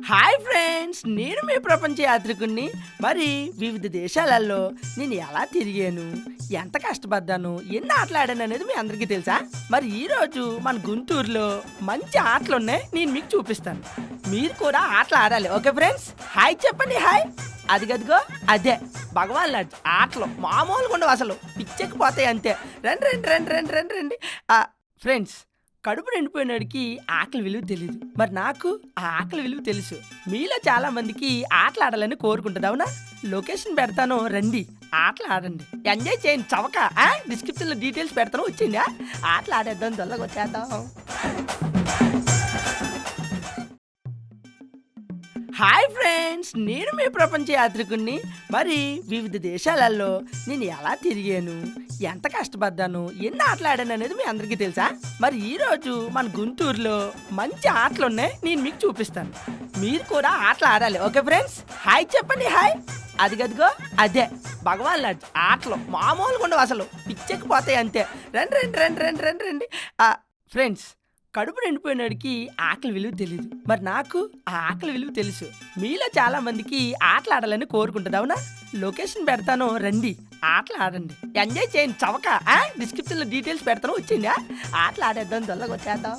Hi friends, నేను మీ ప్రపంచ యాత్రికుణ్ణి. మరి వివిధ దేశాలలో నేను ఎలా తిరిగాను, ఎంత కష్టపడ్డాను, ఎన్ని ఆటలు ఆడాను అనేది మీ అందరికీ తెలుసా? మరి ఈరోజు మన గుంటూరులో మంచి ఆటలు ఉన్నాయి, నేను మీకు చూపిస్తాను. మీరు కూడా ఆటలు ఆడాలి, ఓకే ఫ్రెండ్స్? హాయ్ చెప్పండి, హాయ్. అదిగదిగో అదే భగవాన్ లాంటి ఆటలు మామూలుగా ఉండవు, అసలు పిచ్చెక్కిపోతాయి అంతే. రండి రండి రండి రండి రండి రండి ఫ్రెండ్స్, కడుపు నిండిపోయినాడికి ఆకలి విలువ తెలియదు. మరి నాకు ఆ ఆకలి విలువ తెలుసు. మీలో చాలా మందికి ఆటలు ఆడాలని కోరుకుంటుంది, అవునా? లొకేషన్ పెడతాను, రండి ఆటలు ఆడండి, ఎంజాయ్ చేయండి. చవక డిస్క్రిప్షన్లో డీటెయిల్స్ పెడతాను, వచ్చిందా? ఆటలు ఆడేద్దాం, దొల్లగా వచ్చేద్దాం. హాయ్ ఫ్రెండ్స్, నేను మీ ప్రపంచ యాత్రికుణ్ణి. మరి వివిధ దేశాలలో నేను ఎలా తిరిగాను, ఎంత కష్టపడ్డాను, ఎన్ని ఆటలు ఆడాను అనేది మీ అందరికీ తెలుసా? మరి ఈరోజు మన గుంటూరులో మంచి ఆటలు ఉన్నాయి, నేను మీకు చూపిస్తాను. మీరు కూడా ఆటలు ఆడాలి, ఓకే ఫ్రెండ్స్? హాయ్ చెప్పండి, హాయ్. అదిగదిగో అదే భగవాన్ లాంటి ఆటలు మామూలుగా ఉండవు, అసలు పిచ్చెక్కిపోతాయి అంతే. రండి రండి రండి రండి రండి రండి ఫ్రెండ్స్, కడుపు నిండిపోయినాడికి ఆకలి విలువ తెలియదు. మరి నాకు ఆ ఆకలి విలువ తెలుసు. మీలో చాలా మందికి ఆటలు ఆడాలని కోరుకుంటుంది, అవునా? లొకేషన్ పెడతాను, రండి ఆటలు ఆడండి, ఎంజాయ్ చేయండి. చవక డిస్క్రిప్షన్లో డీటెయిల్స్ పెడతాను, వచ్చిందా? ఆటలు ఆడేద్దాం, దొల్లగా వచ్చేద్దాం.